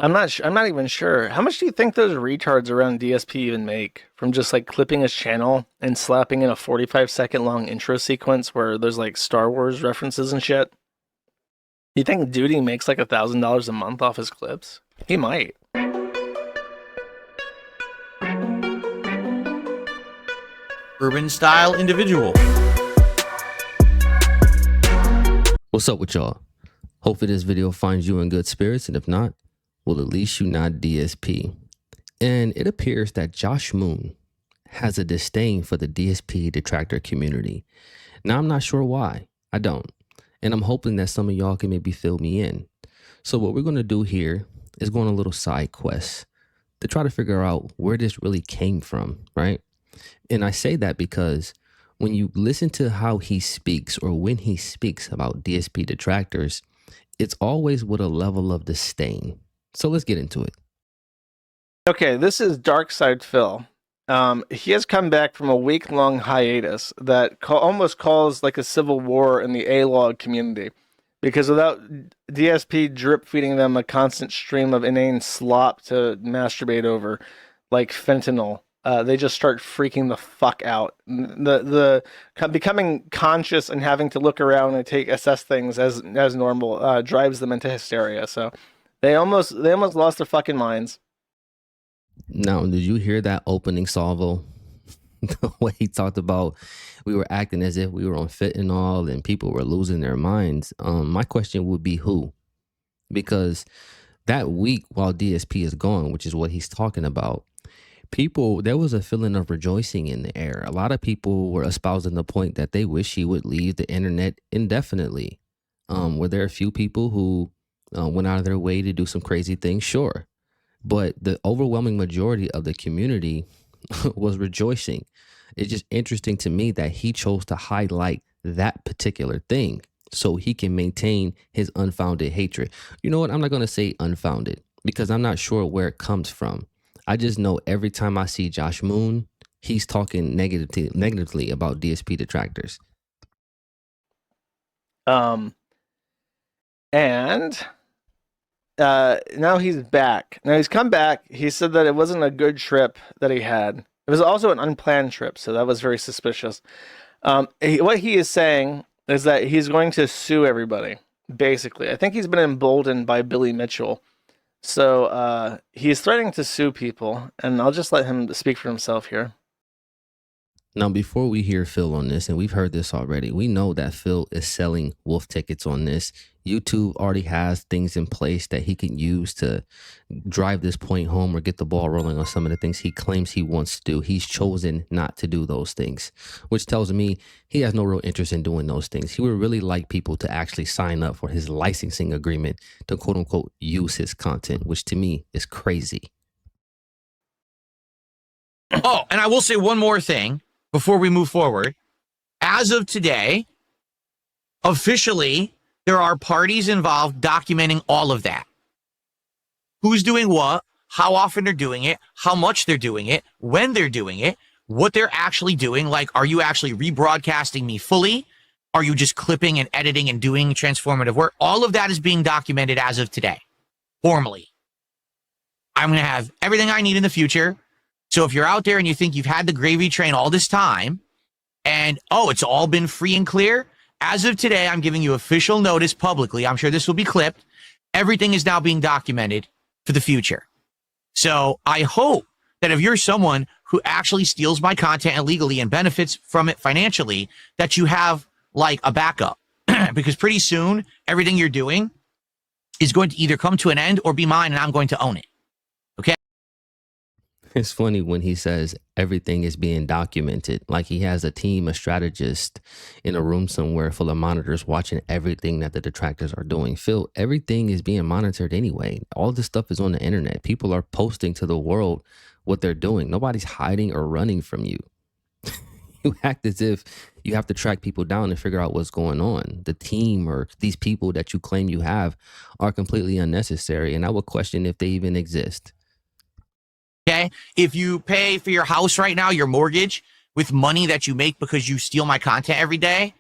I'm not even sure. How much do you think those retards around DSP even make from just like clipping his channel and slapping in a 45-second long intro sequence where there's like Star Wars references and shit? You think Duty makes like $1,000 a month off his clips? He might. Urban style individual. What's up with y'all? Hopefully this video finds you in good spirits, and if not, well, at least you not DSP. And it appears that Josh Moon has a disdain for the DSP detractor community. Now, I'm not sure why. I don't. And I'm hoping that some of y'all can maybe fill me in. So what we're going to do here is go on a little side quest to try to figure out where this really came from, right? And I say that because when you listen to how he speaks or when he speaks about DSP detractors, it's always with a level of disdain. So let's get into it. Okay, this is darksydephil. He has come back from a week-long hiatus that almost calls like a civil war in the A-log community. Because without DSP drip-feeding them a constant stream of inane slop to masturbate over, like fentanyl, they just start freaking the fuck out. Becoming conscious and having to look around and assess things as normal drives them into hysteria. So they almost lost their fucking minds. Now, did you hear that opening salvo? The way he talked about we were acting as if we were on fentanyl and people were losing their minds. My question would be who? Because that week while DSP is gone, which is what he's talking about, there was a feeling of rejoicing in the air. A lot of people were espousing the point that they wish he would leave the internet indefinitely. Were there a few people who went out of their way to do some crazy things? Sure. But the overwhelming majority of the community was rejoicing. It's just interesting to me that he chose to highlight that particular thing so he can maintain his unfounded hatred. You know what? I'm not going to say unfounded because I'm not sure where it comes from. I just know every time I see Josh Moon, he's talking negatively about DSP detractors. And now he's back. Now he's come back. He said that it wasn't a good trip that he had. It was also an unplanned trip, so that was very suspicious. What he is saying is that he's going to sue everybody, basically. I think he's been emboldened by Billy Mitchell. So he's threatening to sue people, and I'll just let him speak for himself here. Now, before we hear Phil on this, and we've heard this already, we know that Phil is selling wolf tickets on this. YouTube already has things in place that he can use to drive this point home or get the ball rolling on some of the things he claims he wants to do. He's chosen not to do those things, which tells me he has no real interest in doing those things. He would really like people to actually sign up for his licensing agreement to quote unquote use his content, which to me is crazy. Oh, and I will say one more thing before we move forward. As of today, officially, there are parties involved documenting all of that. Who's doing what, how often they're doing it, how much they're doing it, when they're doing it, what they're actually doing. Like, are you actually rebroadcasting me fully? Are you just clipping and editing and doing transformative work? All of that is being documented as of today, formally. I'm going to have everything I need in the future. So if you're out there and you think you've had the gravy train all this time and, oh, it's all been free and clear, as of today, I'm giving you official notice publicly. I'm sure this will be clipped. Everything is now being documented for the future. So I hope that if you're someone who actually steals my content illegally and benefits from it financially, that you have like a backup. Because pretty soon, everything you're doing is going to either come to an end or be mine, and I'm going to own it. Okay? It's funny when he says everything is being documented, like he has a team, a strategist in a room somewhere full of monitors watching everything that the detractors are doing. Phil, everything is being monitored anyway. All this stuff is on the internet. People are posting to the world what they're doing. Nobody's hiding or running from you. You act as if you have to track people down and figure out what's going on. The team or these people that you claim you have are completely unnecessary, and I would question if they even exist. Okay. If you pay for your house right now, your mortgage, with money that you make because you steal my content every day,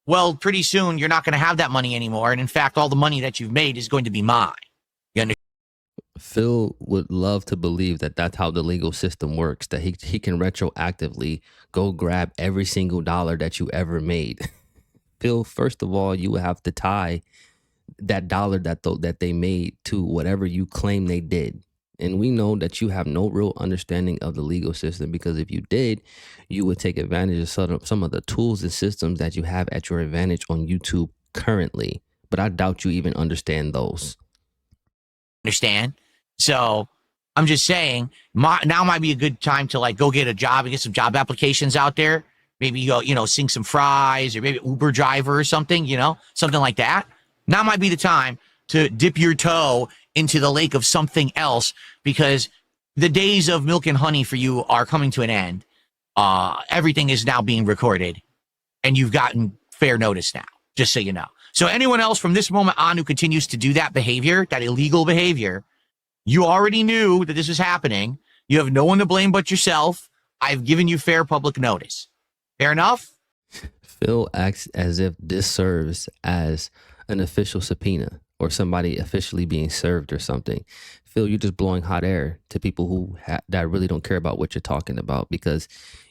well, pretty soon you're not going to have that money anymore. And in fact, all the money that you've made is going to be mine. You understand? Phil would love to believe that that's how the legal system works, that he can retroactively go grab every single dollar that you ever made. Phil, first of all, you would have to tie that dollar that they made to whatever you claim they did. And we know that you have no real understanding of the legal system, because if you did, you would take advantage of some of the tools and systems that you have at your advantage on YouTube currently. But I doubt you even understand those. Understand? So I'm just saying, now might be a good time to like go get a job and get some job applications out there. Maybe go, sing some fries, or maybe Uber driver or something, something like that. Now might be the time to dip your toe into the lake of something else, because the days of milk and honey for you are coming to an end. Everything is now being recorded, and you've gotten fair notice now, just so you know. So anyone else from this moment on who continues to do that behavior, that illegal behavior, you already knew that this was happening. You have no one to blame but yourself. I've given you fair public notice. Fair enough? Phil acts as if this serves as an official subpoena or somebody officially being served or something. Phil, you're just blowing hot air to people who that really don't care about what you're talking about, because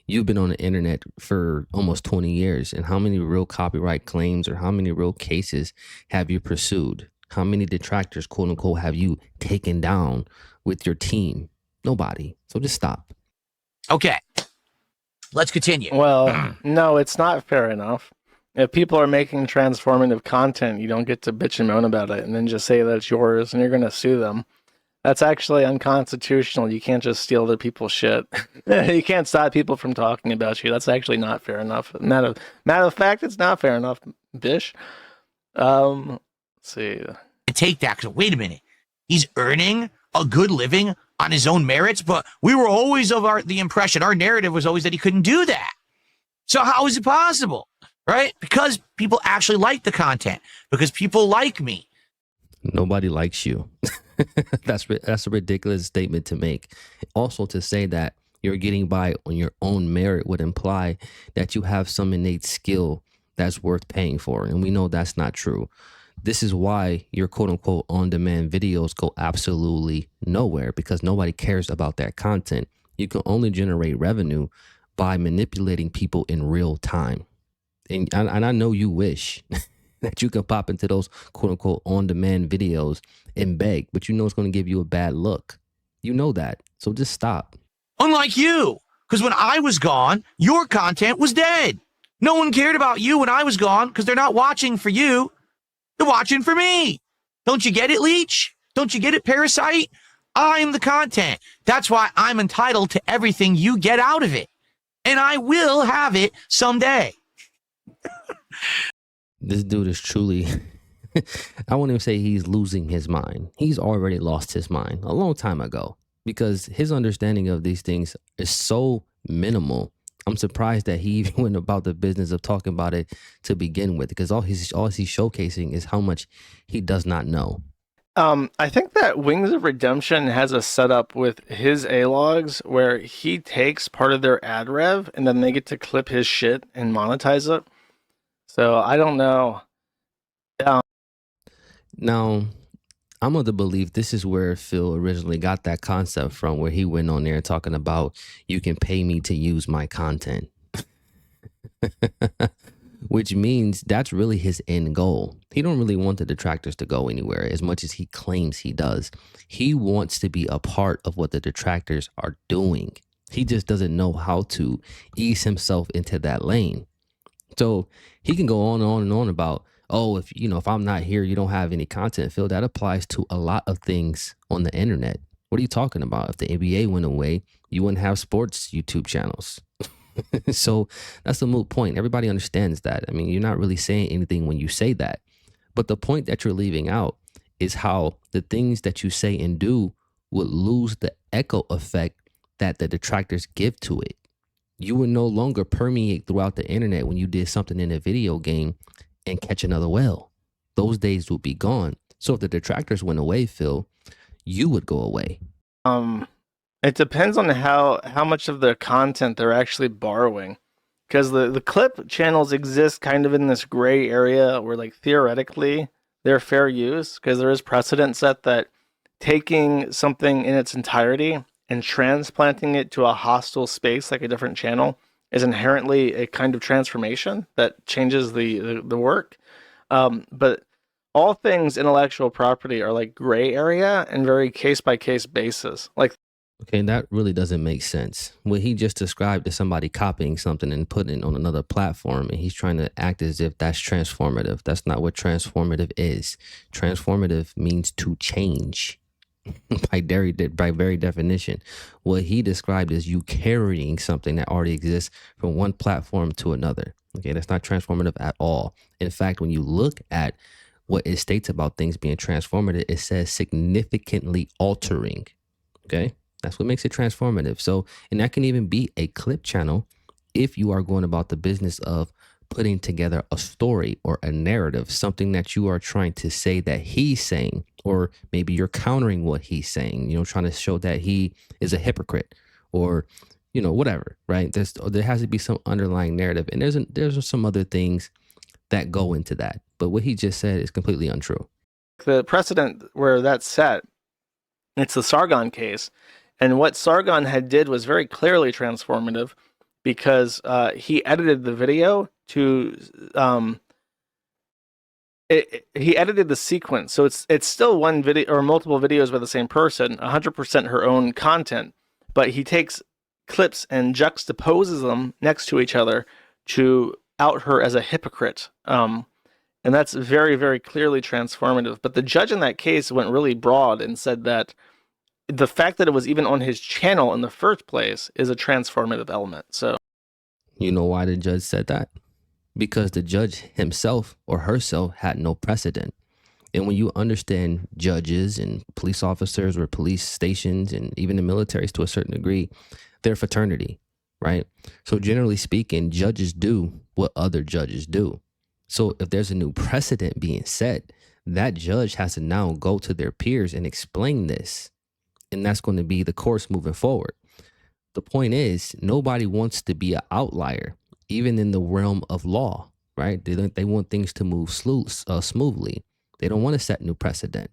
you've been on the internet for almost 20 years. And how many real copyright claims or how many real cases have you pursued? How many detractors, quote unquote, have you taken down with your team? Nobody. So just stop. Okay. Let's continue. Well, no, it's not fair enough. If people are making transformative content, you don't get to bitch and moan about it and then just say that it's yours and you're going to sue them. That's actually unconstitutional. You can't just steal the people's shit. You can't stop people from talking about you. That's actually not fair enough. Matter of fact, it's not fair enough, bish. Let's see. Take that, because wait a minute. He's earning a good living on his own merits, but we were always of the impression, our narrative was always that he couldn't do that. So how is it possible? Right? Because people actually like the content. Because people like me. Nobody likes you. That's a ridiculous statement to make. Also, to say that you're getting by on your own merit would imply that you have some innate skill that's worth paying for. And we know that's not true. This is why your quote unquote on-demand videos go absolutely nowhere, because nobody cares about that content. You can only generate revenue by manipulating people in real time. And I know you wish that you can pop into those quote unquote on-demand videos and beg, but you know it's going to give you a bad look. You know that. So just stop. Unlike you, because when I was gone, your content was dead. No one cared about you when I was gone, because they're not watching for you. They're watching for me. Don't you get it, Leech? Don't you get it, Parasite? I'm the content. That's why I'm entitled to everything you get out of it. And I will have it someday. This dude is truly, I won't even say he's losing his mind. He's already lost his mind a long time ago, because his understanding of these things is so minimal. I'm surprised that he even went about the business of talking about it to begin with, because all he's showcasing is how much he does not know. I think that Wings of Redemption has a setup with his A-logs where he takes part of their ad rev and then they get to clip his shit and monetize it. So I don't know. Now, I'm of the belief this is where Phil originally got that concept from, where he went on there talking about, you can pay me to use my content. Which means that's really his end goal. He don't really want the detractors to go anywhere as much as he claims he does. He wants to be a part of what the detractors are doing. He just doesn't know how to ease himself into that lane. So he can go on and on and on about, oh, if I'm not here, you don't have any content, Phil. That applies to a lot of things on the internet. What are you talking about? If the NBA went away, you wouldn't have sports YouTube channels. So that's a moot point. Everybody understands that. I mean, you're not really saying anything when you say that. But the point that you're leaving out is how the things that you say and do would lose the echo effect that the detractors give to it. You would no longer permeate throughout the internet when you did something in a video game and catch another whale. Those days would be gone. So if the detractors went away, Phil, you would go away. It depends on how much of the content they're actually borrowing. Because the clip channels exist kind of in this gray area where, like, theoretically they're fair use, because there is precedent set that taking something in its entirety and transplanting it to a hostile space like a different channel is inherently a kind of transformation that changes the work. But all things intellectual property are like gray area and very case by case basis. Like, Okay, that really doesn't make sense. What he just described is somebody copying something and putting it on another platform, and he's trying to act as if that's transformative. That's not what transformative is. Transformative means to change by very definition. What he described is you carrying something that already exists from one platform to another. Okay, that's not transformative at all. In fact, when you look at what it states about things being transformative, it says significantly altering. Okay. That's what makes it transformative. So, and that can even be a clip channel if you are going about the business of putting together a story or a narrative, something that you are trying to say that he's saying, or maybe you're countering what he's saying, trying to show that he is a hypocrite or, whatever, right? There has to be some underlying narrative, and there's some other things that go into that. But what he just said is completely untrue. the precedent where that's set, it's the Sargon case. And what Sargon had did was very clearly transformative because he edited the video to he edited the sequence, so it's still one video or multiple videos by the same person, 100% her own content, but he takes clips and juxtaposes them next to each other to out her as a hypocrite. And that's very, very clearly transformative. But the judge in that case went really broad and said that the fact that it was even on his channel in the first place is a transformative element. So, you know why the judge said that? Because the judge himself or herself had no precedent. And when you understand judges and police officers or police stations and even the militaries to a certain degree, they're fraternity, right? So generally speaking, judges do what other judges do. So if there's a new precedent being set, that judge has to now go to their peers and explain this. And that's going to be the course moving forward. The point is, nobody wants to be an outlier, even in the realm of law, right? They want things to move smoothly. They don't want to set new precedent.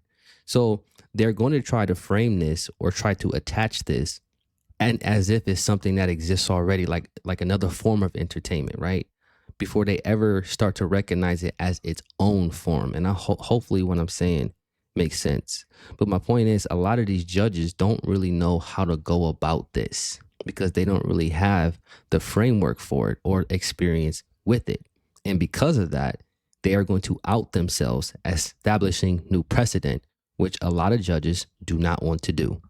So they're going to try to frame this or try to attach this and as if it's something that exists already, like another form of entertainment, right? Before they ever start to recognize it as its own form. And hopefully what I'm saying makes sense. But my point is, a lot of these judges don't really know how to go about this because they don't really have the framework for it or experience with it. And because of that, they are going to out themselves as establishing new precedent, which a lot of judges do not want to do.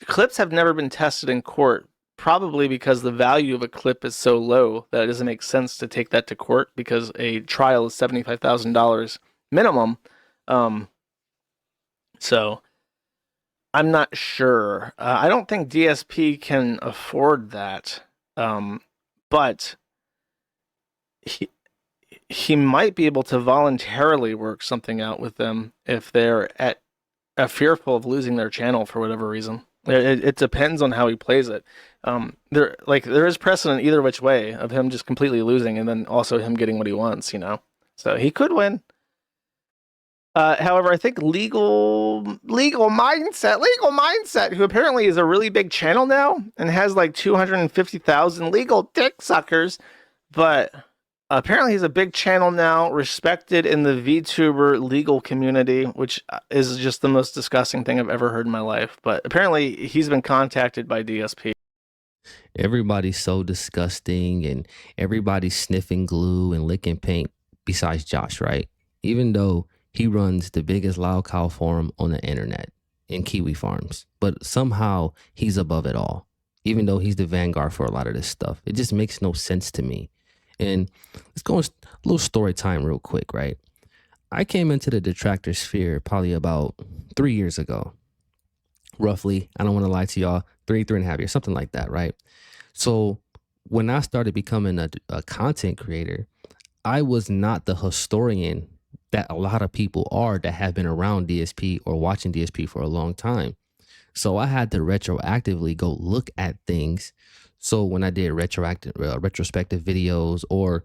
Clips have never been tested in court, probably because the value of a clip is so low that it doesn't make sense to take that to court because a trial is $75,000 minimum. So I'm not sure. I don't think DSP can afford that. But he might be able to voluntarily work something out with them if they're fearful of losing their channel for whatever reason. It depends on how he plays it. There is precedent either which way of him just completely losing and then also him getting what he wants, So he could win. However, I think legal mindset, who apparently is a really big channel now and has like 250,000 legal dick suckers, but apparently he's a big channel now, respected in the VTuber legal community, which is just the most disgusting thing I've ever heard in my life. But apparently he's been contacted by DSP. Everybody's so disgusting and everybody's sniffing glue and licking paint besides Josh, right? Even though he runs the biggest lolcow forum on the internet in Kiwi Farms, but somehow he's above it all, even though he's the vanguard for a lot of this stuff. It just makes no sense to me. And let's go on a little story time real quick, right? I came into the detractor sphere probably about 3 years ago, roughly. I don't want to lie to y'all, 3.5 years, something like that, right? So when I started becoming a content creator, I was not the historian that a lot of people are that have been around DSP or watching DSP for a long time. So I had to retroactively go look at things. So when I did retrospective videos, or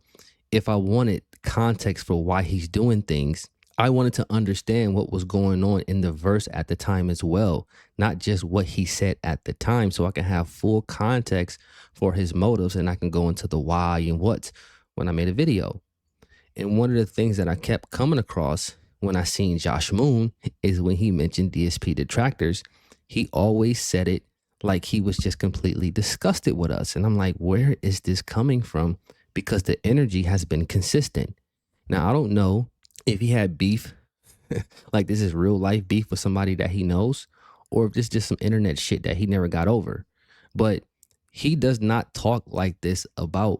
if I wanted context for why he's doing things, I wanted to understand what was going on in the verse at the time as well, not just what he said at the time, so I can have full context for his motives and I can go into the why and what when I made a video. And one of the things that I kept coming across when I seen Josh Moon is when he mentioned DSP detractors, he always said it like he was just completely disgusted with us. And I'm like, where is this coming from? Because the energy has been consistent. Now, I don't know if he had beef, like this is real life beef with somebody that he knows, or if this is just some internet shit that he never got over. But he does not talk like this about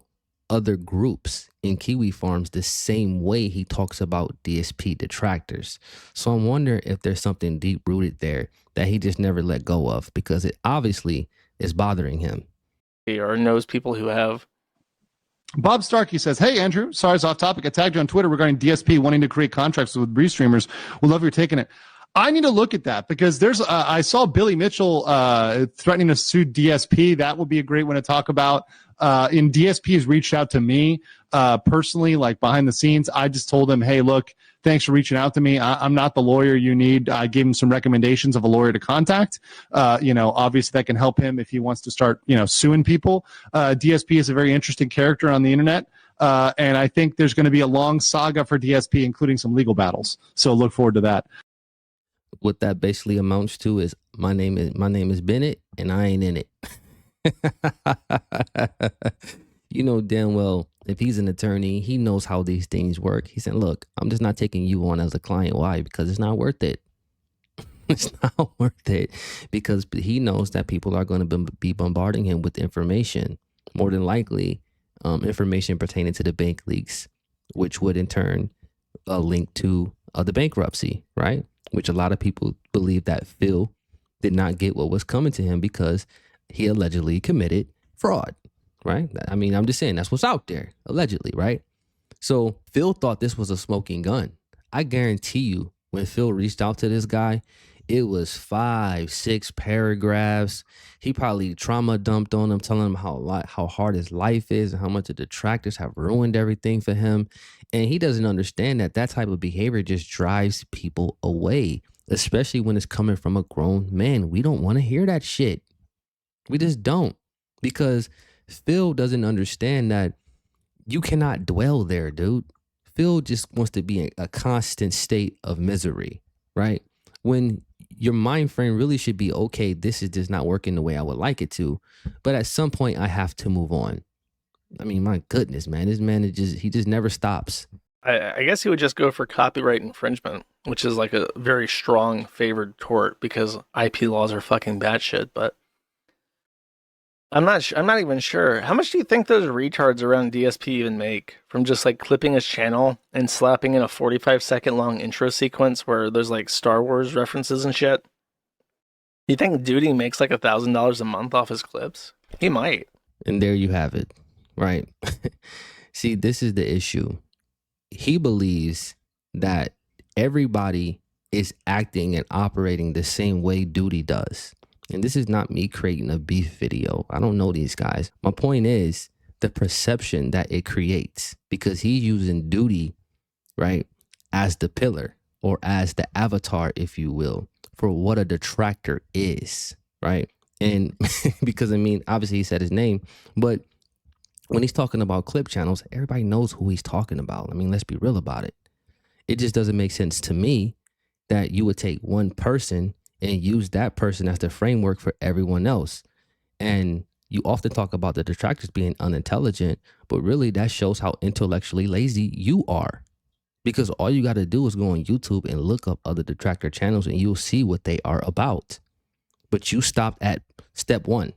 other groups in Kiwi Farms the same way he talks about DSP detractors. So I'm wondering if there's something deep rooted there that he just never let go of, because it obviously is bothering him. Or knows people who have. Bob Starkey says, hey, Andrew, sorry it's off topic. I tagged you on Twitter regarding DSP wanting to create contracts with Breeze streamers. We'll love your taking it. I need to look at that because there's I saw Billy Mitchell threatening to sue DSP. That would be a great one to talk about. And DSP has reached out to me personally, like behind the scenes. I just told him, hey, look, thanks for reaching out to me. I'm not the lawyer you need. I gave him some recommendations of a lawyer to contact. Obviously that can help him if he wants to start, suing people. DSP is a very interesting character on the internet. And I think there's going to be a long saga for DSP, including some legal battles. So look forward to that. What that basically amounts to is my name is Bennett and I ain't in it. You know damn well if he's an attorney, he knows how these things work. He said, look, I'm just not taking you on as a client. Why? Because it's not worth it. It's not worth it, because he knows that people are going to be bombarding him with information, more than likely information pertaining to the bank leaks, which would in turn link to the bankruptcy, right? Which a lot of people believe that Phil did not get what was coming to him because he allegedly committed fraud, right? I mean, I'm just saying that's what's out there, allegedly, right? So Phil thought this was a smoking gun. I guarantee you when Phil reached out to this guy, it was 5-6 paragraphs. He probably trauma dumped on him, telling him how hard his life is and how much the detractors have ruined everything for him. And he doesn't understand that type of behavior just drives people away, especially when it's coming from a grown man. We don't want to hear that shit. We just don't, because Phil doesn't understand that you cannot dwell there, dude. Phil just wants to be in a constant state of misery, right? When your mind frame really should be, okay, this is just not working the way I would like it to, but at some point I have to move on. I mean, my goodness, man, this man he just never stops. I guess he would just go for copyright infringement, which is like a very strong favored tort because IP laws are fucking batshit. But I'm not even sure. How much do you think those retards around DSP even make from just like clipping his channel and slapping in a 45-second long intro sequence where there's like Star Wars references and shit? You think Duty makes like $1,000 a month off his clips? He might. And there you have it, right? See, this is the issue. He believes that everybody is acting and operating the same way Duty does. And this is not me creating a beef video. I don't know these guys. My point is the perception that it creates, because he's using Duty, right, as the pillar or as the avatar, if you will, for what a detractor is, right? And because, I mean, obviously he said his name, but when he's talking about clip channels, everybody knows who he's talking about. I mean, let's be real about it. It just doesn't make sense to me that you would take one person and use that person as the framework for everyone else. And you often talk about the detractors being unintelligent, but really that shows how intellectually lazy you are. Because all you got to do is go on YouTube and look up other detractor channels and you'll see what they are about. But you stopped at step one.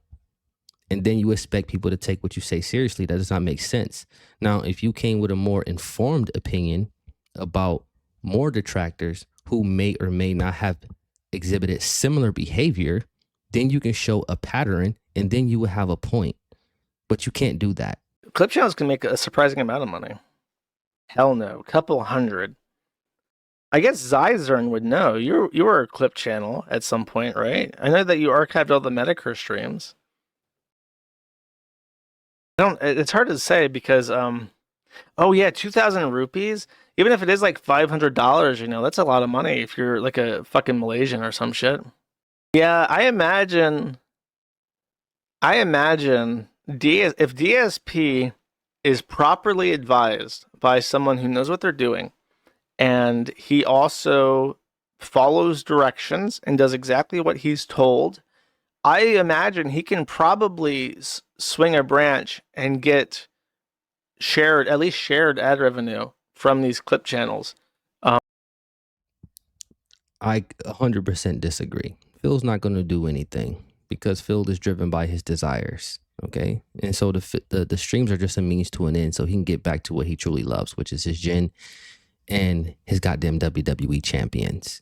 And then you expect people to take what you say seriously. That does not make sense. Now, if you came with a more informed opinion about more detractors who may or may not have exhibited similar behavior, then you can show a pattern and then you will have a point. But you can't do that. Clip channels can make a surprising amount of money. Hell no, couple hundred. I guess Zyzern would know. You were a clip channel at some point, right? I know that you archived all the Medicare streams. It's hard to say because Oh yeah, 2,000 rupees. Even if it is like $500, that's a lot of money if you're like a fucking Malaysian or some shit. Yeah, I imagine if DSP is properly advised by someone who knows what they're doing, and he also follows directions and does exactly what he's told, I imagine he can probably swing a branch and get at least shared ad revenue from these clip channels. I 100% disagree. Phil's not going to do anything because Phil is driven by his desires. Okay, and so the streams are just a means to an end, so he can get back to what he truly loves, which is his gin and his goddamn WWE champions.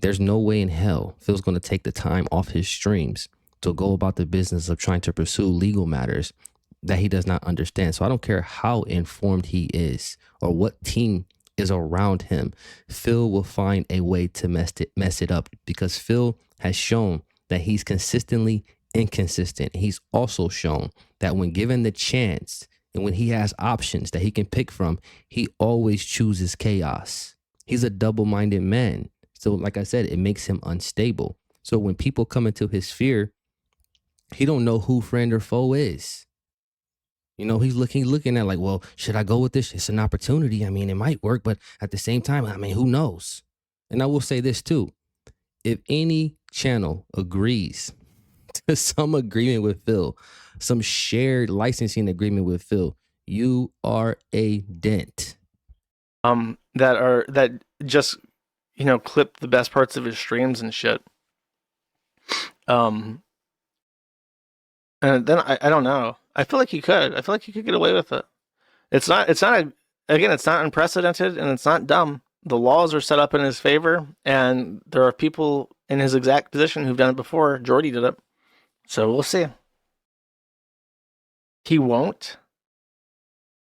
There's no way in hell Phil's going to take the time off his streams to go about the business of trying to pursue legal matters that he does not understand. So I don't care how informed he is or what team is around him. Phil will find a way to mess it up because Phil has shown that he's consistently inconsistent. He's also shown that when given the chance and when he has options that he can pick from, he always chooses chaos. He's a double-minded man. So like I said, it makes him unstable. So when people come into his sphere, he don't know who friend or foe is. He's looking at like, well, should I go with this? It's an opportunity. I mean, it might work, but at the same time, I mean, who knows? And I will say this too. If any channel agrees to some agreement with Phil, some shared licensing agreement with Phil, you are a dent. That just clip the best parts of his streams and shit. And then I don't know. I feel like he could. I feel like he could get away with it. It's not again, it's not unprecedented and it's not dumb. The laws are set up in his favor, and there are people in his exact position who've done it before. Jordy did it. So we'll see. He won't.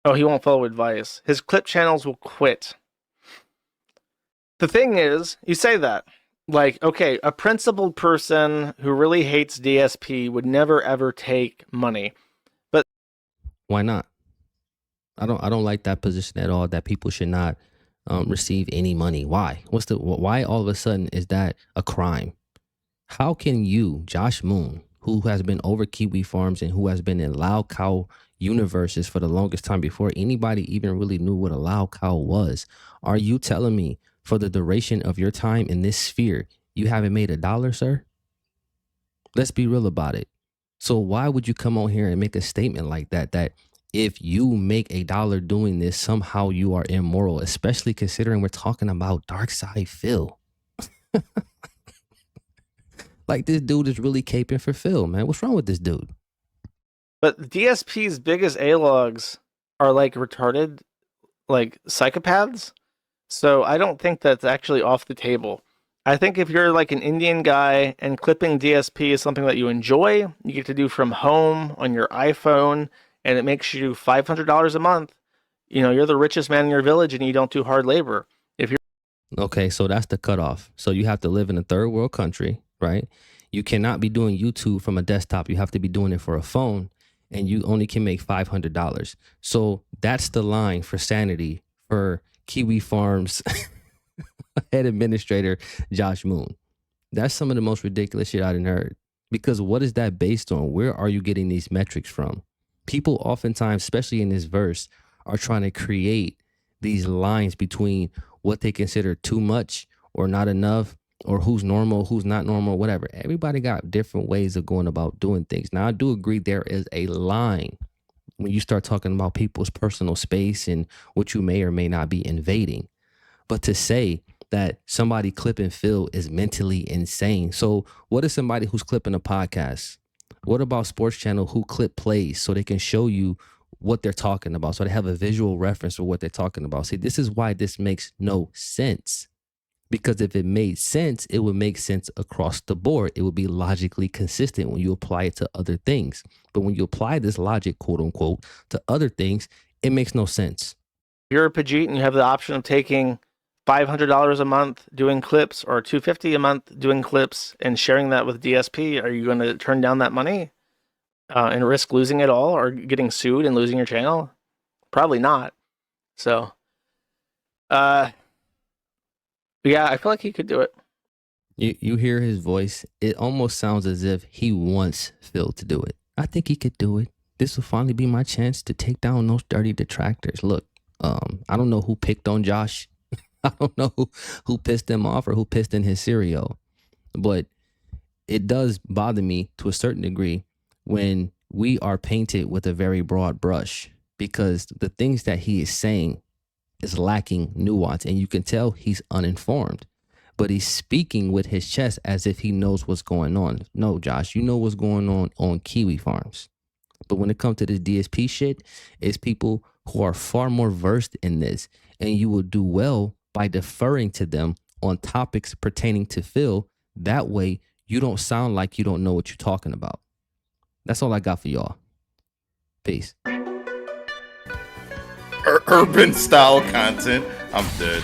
Oh, he won't follow advice. His clip channels will quit. The thing is, you say that. Like, okay, a principled person who really hates DSP would never ever take money. But why not? I don't like that position at all, that people should not receive any money. Why? Why all of a sudden is that a crime? How can you, Josh Moon, who has been over Kiwi Farms and who has been in lolcow universes for the longest time before anybody even really knew what a lolcow was, are you telling me for the duration of your time in this sphere, you haven't made $1, sir? Let's be real about it. So why would you come on here and make a statement like that, that if you make $1 doing this, somehow you are immoral, especially considering we're talking about darksydephil? Like, this dude is really caping for Phil, man. What's wrong with this dude? But DSP's biggest A-logs are like retarded, like psychopaths. So I don't think that's actually off the table. I think if you're like an Indian guy and clipping DSP is something that you enjoy, you get to do from home on your iPhone, and it makes you $500 a month. You're the richest man in your village and you don't do hard labor. If you're Okay, so that's the cutoff. So you have to live in a third world country, right? You cannot be doing YouTube from a desktop. You have to be doing it for a phone, and you only can make $500. So that's the line for sanity for Kiwi Farms head administrator Josh Moon. That's some of the most ridiculous shit I done heard. Because what is that based on? Where are you getting these metrics from? People oftentimes, especially in this verse, are trying to create these lines between what they consider too much or not enough, or who's normal, who's not normal, whatever. Everybody got different ways of going about doing things. Now, I do agree there is a line when you start talking about people's personal space and what you may or may not be invading. But to say that somebody clipping Phil is mentally insane. So what is somebody who's clipping a podcast? What about Sports Channel who clip plays so they can show you what they're talking about, so they have a visual reference for what they're talking about? See, this is why this makes no sense. Because if it made sense, it would make sense across the board. It would be logically consistent when you apply it to other things. But when you apply this logic, quote unquote, to other things, it makes no sense. You're a Pajit and you have the option of taking $500 a month doing clips or $250 a month doing clips and sharing that with DSP. Are you going to turn down that money and risk losing it all or getting sued and losing your channel? Probably not. So, yeah, I feel like he could do it. You hear his voice. It almost sounds as if he wants Phil to do it. I think he could do it. This will finally be my chance to take down those dirty detractors. Look, I don't know who picked on Josh. I don't know who pissed him off or who pissed in his cereal. But it does bother me to a certain degree when we are painted with a very broad brush, because the things that he is saying is lacking nuance, and you can tell he's uninformed, but he's speaking with his chest as if he knows what's going on. No, Josh, you know what's going on Kiwi Farms. But when it comes to this DSP shit, it's people who are far more versed in this, and you will do well by deferring to them on topics pertaining to Phil. That way, you don't sound like you don't know what you're talking about. That's all I got for y'all. Peace. Urban style content. I'm dead.